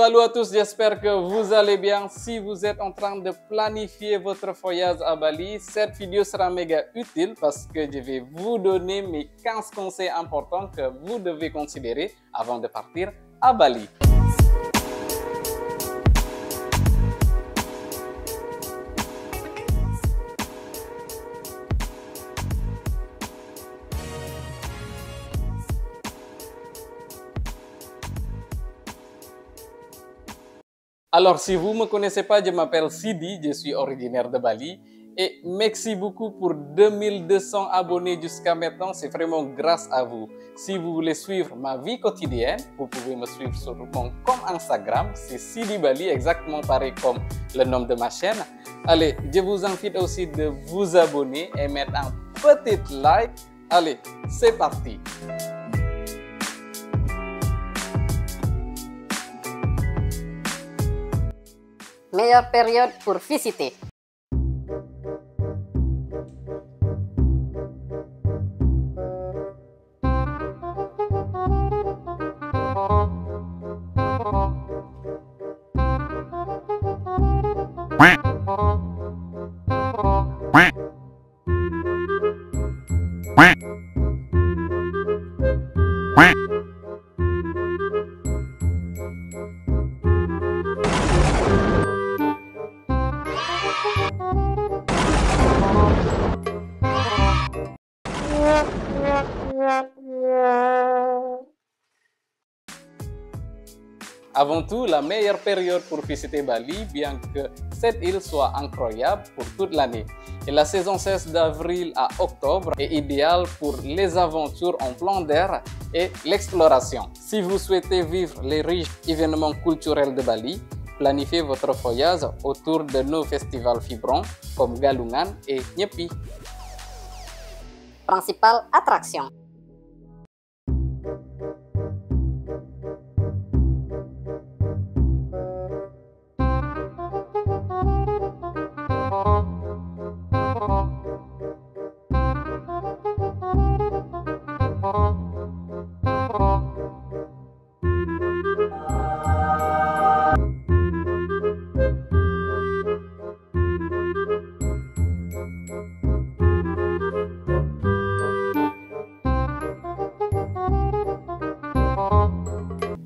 Salut à tous, j'espère que vous allez bien. Si vous êtes en train de planifier votre voyage à Bali, cette vidéo sera méga utile parce que je vais vous donner mes 15 conseils importants que vous devez considérer avant de partir à Bali. Alors, si vous ne me connaissez pas, je m'appelle Sidi, je suis originaire de Bali et merci beaucoup pour 2200 abonnés jusqu'à maintenant, c'est vraiment grâce à vous. Si vous voulez suivre ma vie quotidienne, vous pouvez me suivre sur mon compte Instagram, c'est Sidi Bali, exactement pareil comme le nom de ma chaîne. Allez, je vous invite aussi de vous abonner et mettre un petit like. Allez, c'est parti! Meilleure période pour visiter. Avant tout, la meilleure période pour visiter Bali, bien que cette île soit incroyable pour toute l'année. Et la saison cesse d'avril à octobre est idéale pour les aventures en plein d'air et l'exploration. Si vous souhaitez vivre les riches événements culturels de Bali, planifiez votre voyage autour de nos festivals vibrants comme Galungan et Nyepi. Principale attraction.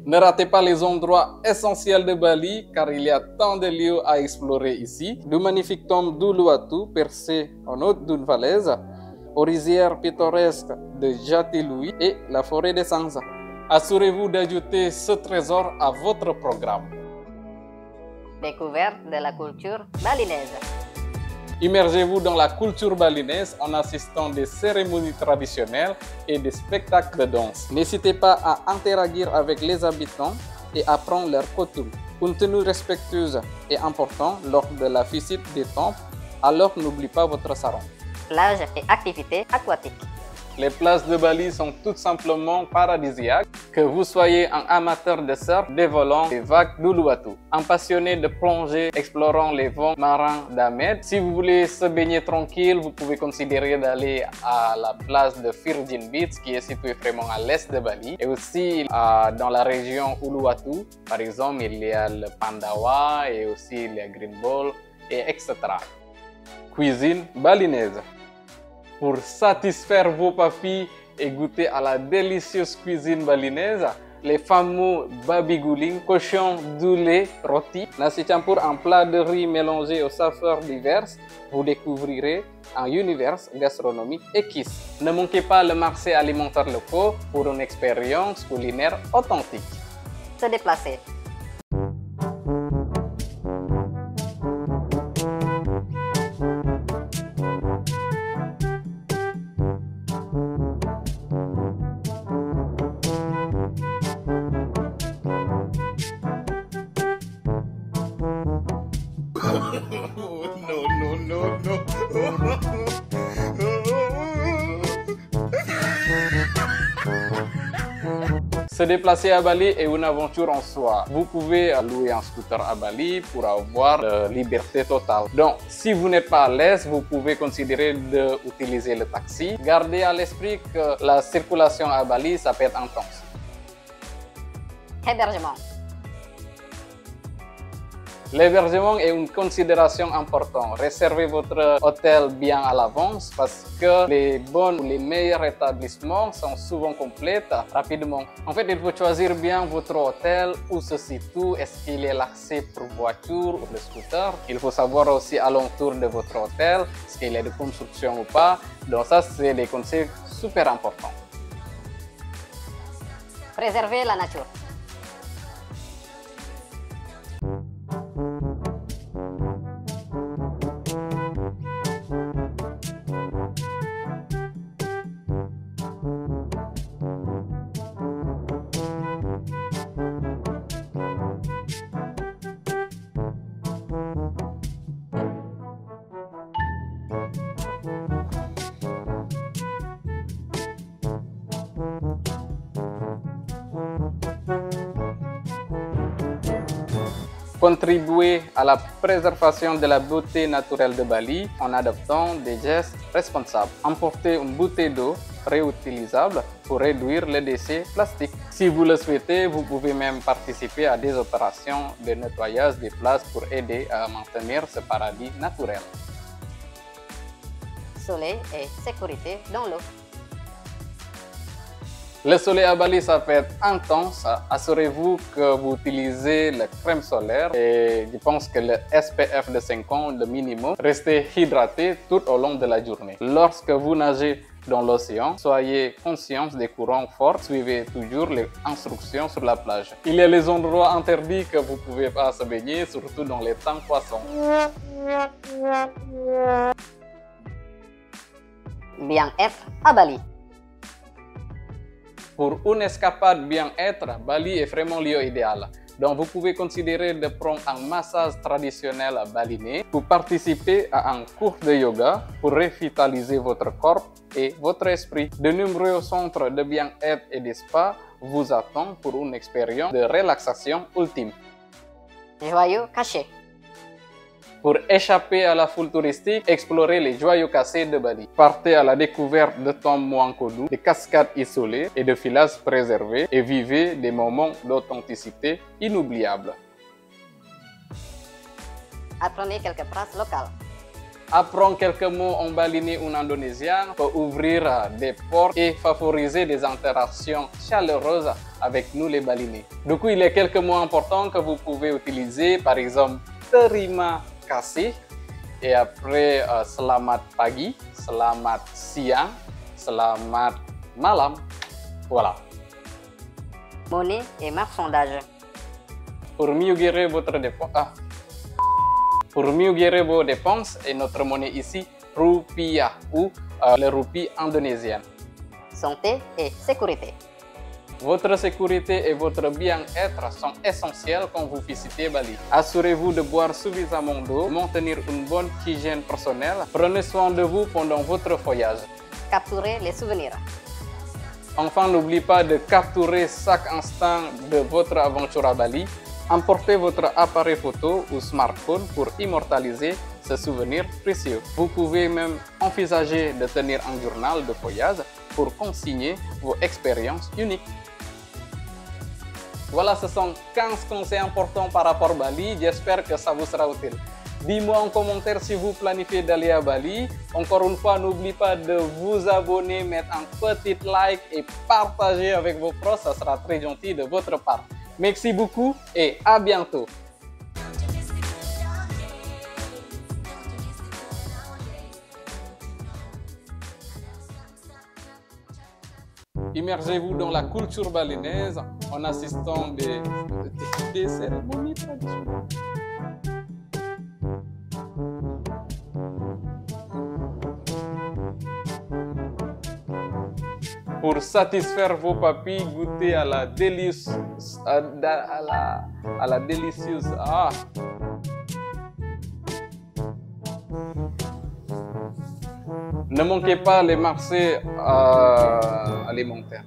Ne ratez pas les endroits essentiels de Bali car il y a tant de lieux à explorer ici. Du magnifique tombe d'Uluwatu percé en haut d'une falaise, aux rizières pittoresques de Jatiluwi et la forêt de Sangsa. Assurez-vous d'ajouter ce trésor à votre programme. Découverte de la culture balinaise. Immergez-vous dans la culture balinaise en assistant des cérémonies traditionnelles et des spectacles de danse. N'hésitez pas à interagir avec les habitants et apprendre leurs coutumes. Une tenue respectueuse est importante lors de la visite des temples, alors n'oubliez pas votre sarong. Plage et activités aquatiques. Les plages de Bali sont tout simplement paradisiaques. Que vous soyez un amateur de surf, des volants, des vagues d'Uluwatu, un passionné de plongée explorant les fonds marins d'Amed. Si vous voulez se baigner tranquille, vous pouvez considérer d'aller à la plage de Virgin Beach qui est située vraiment à l'est de Bali. Et aussi dans la région Uluwatu, par exemple, il y a le Pandawa et aussi le Green Ball, et etc. Cuisine balinaise. Pour satisfaire vos papilles et goûter à la délicieuse cuisine balinaise, les fameux babi guling, cochon doulet rôti, nasi campur, un plat de riz mélangé aux saveurs diverses, vous découvrirez un univers gastronomique exquis. Ne manquez pas le marché alimentaire local pour une expérience culinaire authentique. Se déplacer. Se déplacer à Bali est une aventure en soi. Vous pouvez louer un scooter à Bali pour avoir la liberté totale. Donc, si vous n'êtes pas à l'aise, vous pouvez considérer d'utiliser le taxi. Gardez à l'esprit que la circulation à Bali, ça peut être intense. Hébergement. L'hébergement est une considération importante. Réservez votre hôtel bien à l'avance parce que les bons ou les meilleurs établissements sont souvent complets rapidement. En fait, il faut choisir bien votre hôtel, où se situe, est-ce qu'il y a l'accès pour voiture ou le scooter. Il faut savoir aussi alentour de votre hôtel, est-ce qu'il y a de construction ou pas. Donc ça, c'est des conseils super importants. Préservez la nature. Contribuer à la préservation de la beauté naturelle de Bali en adoptant des gestes responsables. Emportez une bouteille d'eau réutilisable pour réduire les déchets plastiques. Si vous le souhaitez, vous pouvez même participer à des opérations de nettoyage des plages pour aider à maintenir ce paradis naturel. Soleil et sécurité dans l'eau. Le soleil à Bali, ça peut être intense. Assurez-vous que vous utilisez la crème solaire et je pense que le SPF de 50, le minimum. Restez hydraté tout au long de la journée. Lorsque vous nagez dans l'océan, soyez conscient des courants forts. Suivez toujours les instructions sur la plage. Il y a les endroits interdits que vous ne pouvez pas se baigner, surtout dans les temps poissons. Bien-être à Bali. Pour une escapade bien-être, Bali est vraiment lieu idéal. Donc vous pouvez considérer de prendre un massage traditionnel balinais pour participer à un cours de yoga pour revitaliser votre corps et votre esprit. De nombreux centres de bien-être et de spa vous attendent pour une expérience de relaxation ultime. Joyaux cachés. Pour échapper à la foule touristique, explorez les joyaux cassés de Bali. Partez à la découverte de tombes Muangkudu, de cascades isolées et de villages préservés et vivez des moments d'authenticité inoubliables. Apprenez quelques phrases locales. Apprendre quelques mots en balinais ou en indonésien peut ouvrir des portes et favoriser des interactions chaleureuses avec nous les balinais. Du coup, il y a quelques mots importants que vous pouvez utiliser, par exemple, terima kasih, et après selamat pagi, selamat siang, selamat malam. Voilà. Monnaie et marchandages. Pour mieux gérer votre dépense, pour mieux gérer vos dépenses, et notre monnaie ici, rupiah ou le roupie indonésienne. Santé et sécurité. Votre sécurité et votre bien-être sont essentiels quand vous visitez Bali. Assurez-vous de boire suffisamment d'eau, maintenir une bonne hygiène personnelle. Prenez soin de vous pendant votre voyage. Capturez les souvenirs. Enfin, n'oubliez pas de capturer chaque instant de votre aventure à Bali. Emportez votre appareil photo ou smartphone pour immortaliser ce souvenir précieux. Vous pouvez même envisager de tenir un journal de voyage pour consigner vos expériences uniques. Voilà, ce sont 15 conseils importants par rapport à Bali. J'espère que ça vous sera utile. Dis-moi en commentaire si vous planifiez d'aller à Bali. Encore une fois, n'oubliez pas de vous abonner, mettre un petit like et partager avec vos proches. Ça sera très gentil de votre part. Merci beaucoup et à bientôt. Immergez-vous dans la culture balinaise en assistant des cérémonies traditionnelles. Pour satisfaire vos papilles, goûtez à la délicieuse Ne manquez pas les marchés alimentaires.